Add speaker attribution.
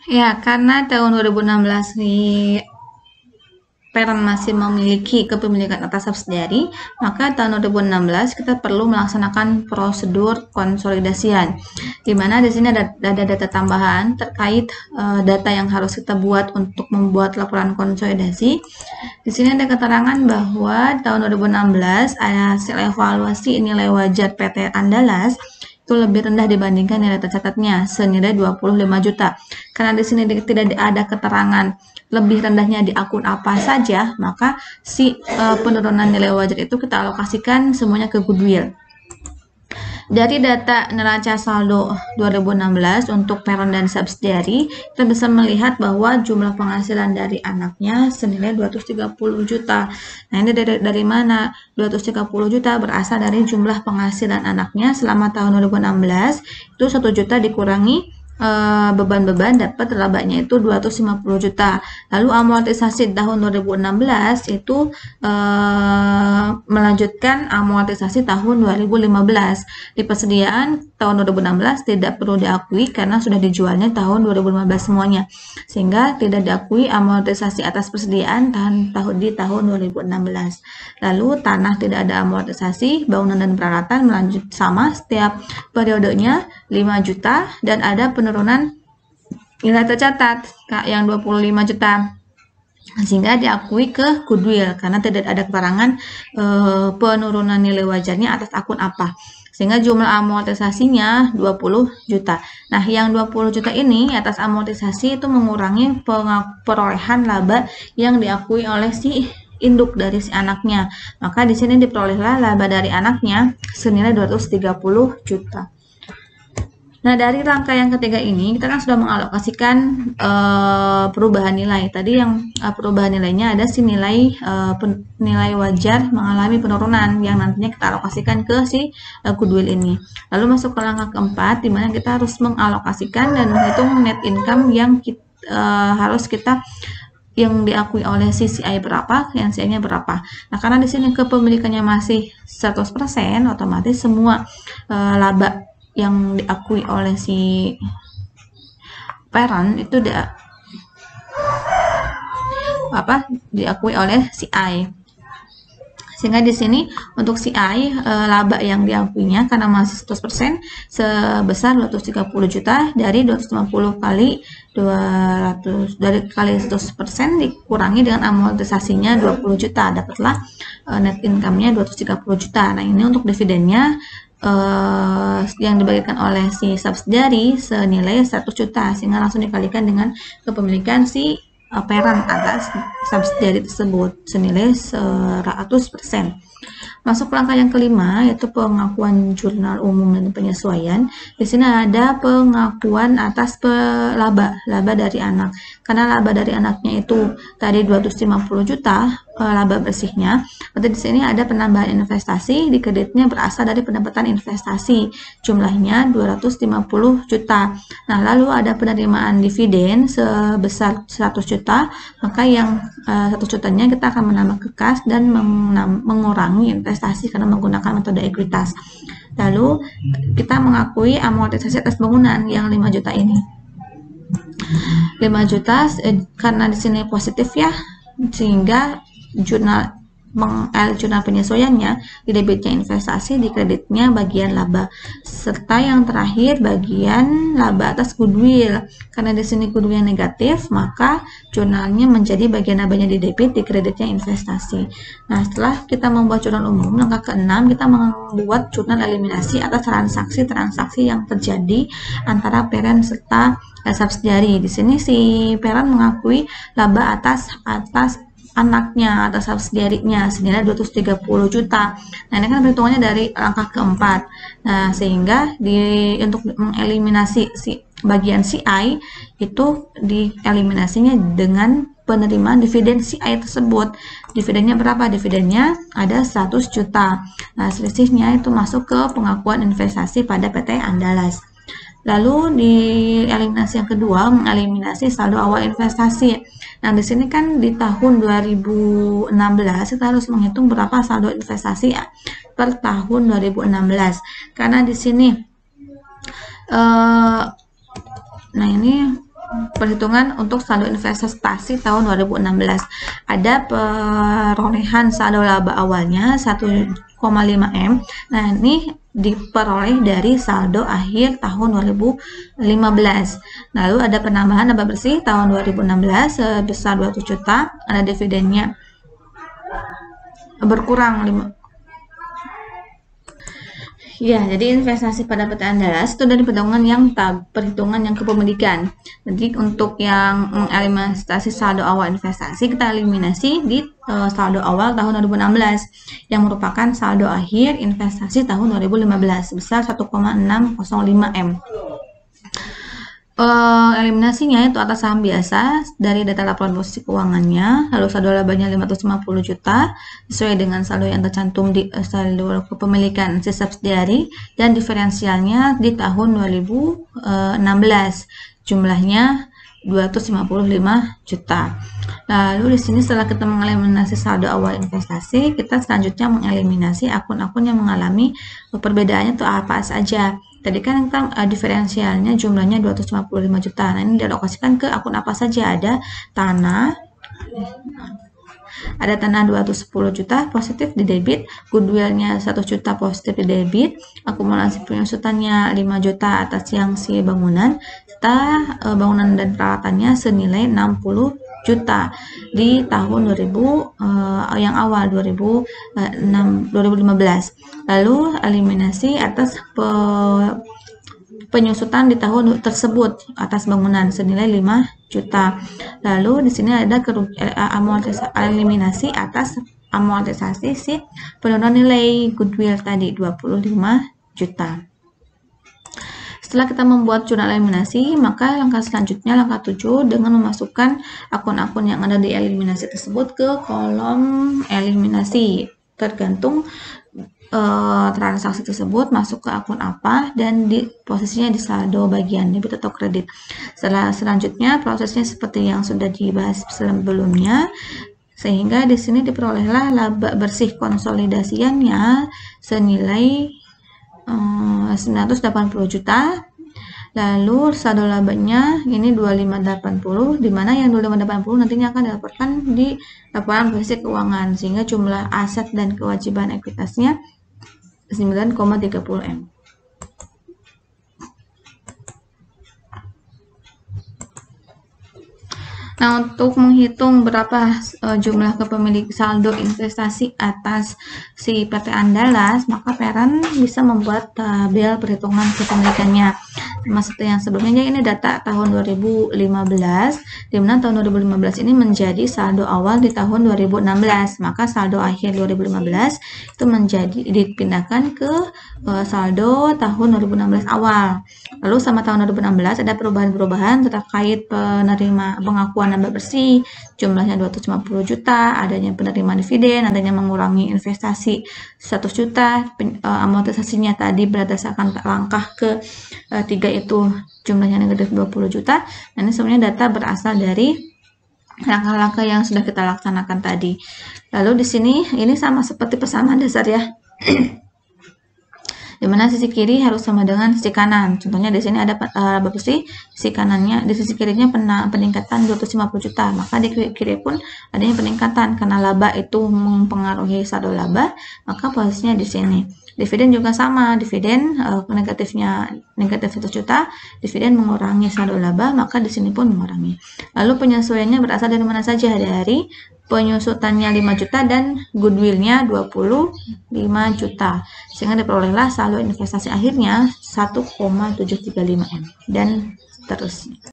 Speaker 1: Ya, karena tahun 2016 parent masih memiliki kepemilikan atas subsidiary, maka tahun 2016 kita perlu melaksanakan prosedur konsolidasian, di mana di sini ada data tambahan terkait data yang harus kita buat untuk membuat laporan konsolidasi. Di sini ada keterangan bahwa tahun 2016 ada hasil evaluasi nilai wajar PT Andalas itu lebih rendah dibandingkan nilai tercatatnya senilai 25 juta. Karena di sini tidak ada keterangan lebih rendahnya di akun apa saja, maka si penurunan nilai wajar itu kita alokasikan semuanya ke goodwill. Dari data neraca saldo 2016 untuk parent dan subsidiary, kita bisa melihat bahwa jumlah penghasilan dari anaknya senilai 230 juta. Nah, ini dari mana? 230 juta berasal dari jumlah penghasilan anaknya selama tahun 2016, itu 1 juta dikurangi beban-beban, dapat labanya itu 250 juta. Lalu amortisasi tahun 2016 itu melanjutkan amortisasi tahun 2015. Di persediaan tahun 2016 tidak perlu diakui karena sudah dijualnya tahun 2015 semuanya, sehingga tidak diakui amortisasi atas persediaan di tahun 2016. Lalu tanah tidak ada amortisasi, bangunan dan peralatan melanjut sama setiap periodenya 5 juta, dan ada penurunan nilai tercatat yang 25 juta, sehingga diakui ke goodwill karena tidak ada keterangan penurunan nilai wajarnya atas akun apa, sehingga jumlah amortisasinya 20 juta. Nah, yang 20 juta ini atas amortisasi itu mengurangi perolehan laba yang diakui oleh si induk dari si anaknya. Maka di sini diperolehlah laba dari anaknya senilai 230 juta. Nah, dari rangkaian ketiga ini, kita kan sudah mengalokasikan perubahan nilai. Tadi yang perubahan nilainya ada si nilai wajar mengalami penurunan, yang nantinya kita alokasikan ke si goodwill ini. Lalu masuk ke langkah keempat, di mana kita harus mengalokasikan dan menghitung net income yang harus kita yang diakui oleh CCI berapa, yang CI-nya berapa. Nah, karena di sini kepemilikannya masih 100%, otomatis semua laba yang diakui oleh si parent itu diakui oleh si I. Sehingga di sini untuk si I laba yang diakuinya karena masih 100% sebesar 230 juta, dari 250 kali 200 kali 100% dikurangi dengan amortisasinya 20 juta, dapatlah net income-nya 230 juta. Nah, ini untuk dividennya yang dibagikan oleh si subsidiary senilai 100 juta, sehingga langsung dikalikan dengan kepemilikan si parent atas subsidiary tersebut senilai 100%. Masuk langkah yang kelima, yaitu pengakuan jurnal umum dan penyesuaian. Di sini ada pengakuan atas laba dari anak. Karena laba dari anaknya itu tadi 250 juta laba bersihnya, berarti di sini ada penambahan investasi, di kreditnya berasal dari pendapatan investasi, jumlahnya 250 juta. Nah, lalu ada penerimaan dividen sebesar 100 juta, maka yang 100 jutanya kita akan menambah ke kas dan mengurangi investasi karena menggunakan metode ekuitas. Lalu kita mengakui amortisasi atas bangunan yang 5 juta ini. 5 juta karena di sini positif ya, sehingga jurnal penyesuaiannya di debitnya investasi, di kreditnya bagian laba, serta yang terakhir bagian laba atas goodwill. Karena di sini goodwill negatif, maka jurnalnya menjadi bagian labanya di debit, di kreditnya investasi. Nah, setelah kita membuat jurnal umum, langkah ke-6 kita membuat jurnal eliminasi atas transaksi-transaksi yang terjadi antara parent serta subsidiary. Di sini si parent mengakui laba atas anaknya atau subsidiary-nya senilai 230 juta. Nah, ini kan perhitungannya dari langkah keempat. Nah, sehingga untuk mengeliminasi si bagian CI itu dieliminasinya dengan penerimaan dividen CI tersebut. Dividennya berapa? Dividennya ada 100 juta. Nah, selisihnya itu masuk ke pengakuan investasi pada PT Andalas. Lalu di eliminasi yang kedua, mengeliminasi saldo awal investasi. Nah, di sini kan di tahun 2016 kita harus menghitung berapa saldo investasi per tahun 2016. Karena di sini nah ini perhitungan untuk saldo investasi tahun 2016. Ada perolehan saldo laba awalnya 1,5 M. Nah, ini diperoleh dari saldo akhir tahun 2015. Lalu ada penambahan laba bersih tahun 2016 sebesar 200 juta. Ada dividennya berkurang 5. Ya, jadi investasi pada PT Andalas itu dari perhitungan yang kepemilikan. Jadi untuk yang mengeliminasi saldo awal investasi, kita eliminasi di saldo awal tahun 2016 yang merupakan saldo akhir investasi tahun 2015 sebesar 1,605 M. Eliminasinya itu atas saham biasa dari data laporan posisi keuangannya, lalu saldo labanya 550 juta sesuai dengan saldo yang tercantum di saldo kepemilikan si subsidiari, dan diferensialnya di tahun 2016 jumlahnya 255 juta. Lalu di sini setelah kita mengeliminasi saldo awal investasi, kita selanjutnya mengeliminasi akun-akun yang mengalami perbedaannya itu apa saja. Tadi kan kita diferensialnya jumlahnya 255 juta. Nah, ini dialokasikan ke akun apa saja? Ada tanah 210 juta positif di debit, goodwillnya 1 juta positif di debit, akumulasi penyusutannya 5 juta atas yang si bangunan, serta bangunan dan peralatannya senilai 60 juta di tahun 2000 yang awal 2015. Lalu eliminasi atas penyusutan di tahun tersebut atas bangunan senilai 5 juta. Lalu di sini ada eliminasi atas amortisasi si penurunan nilai goodwill tadi 25 juta. Setelah kita membuat jurnal eliminasi, maka langkah selanjutnya, langkah 7, dengan memasukkan akun-akun yang ada di eliminasi tersebut ke kolom eliminasi. Tergantung transaksi tersebut masuk ke akun apa dan di posisinya di saldo bagian debit atau kredit. Selanjutnya prosesnya seperti yang sudah dibahas sebelumnya, sehingga di sini diperolehlah laba bersih konsolidasiannya senilai 980 juta. Lalu saldo labanya ini 2580, di mana yang 2580 nantinya akan dilaporkan di laporan posisi keuangan, sehingga jumlah aset dan kewajiban ekuitasnya 9,30 M. Nah, untuk menghitung berapa jumlah kepemilikan saldo investasi atas si PT Andalas, maka parent bisa membuat tabel perhitungan kepemilikannya. Sama seperti yang sebelumnya, ini data tahun 2015, di mana tahun 2015 ini menjadi saldo awal di tahun 2016, maka saldo akhir 2015 itu menjadi dipindahkan ke saldo tahun 2016 awal. Lalu sama tahun 2016 ada perubahan-perubahan terkait penerima pengakuan laba bersih, jumlahnya 250 juta, adanya penerimaan dividen, adanya mengurangi investasi 100 juta, amortisasinya tadi berdasarkan langkah ke-3 itu jumlahnya negatif 20 juta. Nah, ini sebenarnya data berasal dari langkah-langkah yang sudah kita laksanakan tadi. Lalu di sini ini sama seperti persamaan dasar ya. Di mana sisi kiri harus sama dengan sisi kanan. Contohnya di sini ada laba bersih, sisi kanannya, di sisi kirinya peningkatan 250 juta, maka di kiri pun adanya peningkatan karena laba itu mempengaruhi saldo laba, maka posisinya di sini. Dividen juga sama, dividen negatifnya negatif 1 juta, dividen mengurangi saldo laba, maka di sini pun mengurangi. Lalu penyesuaiannya berasal dari mana saja? Dari penyusutannya 5 juta dan goodwillnya 25 juta, sehingga diperolehlah saldo investasi akhirnya 1,735 M dan seterusnya.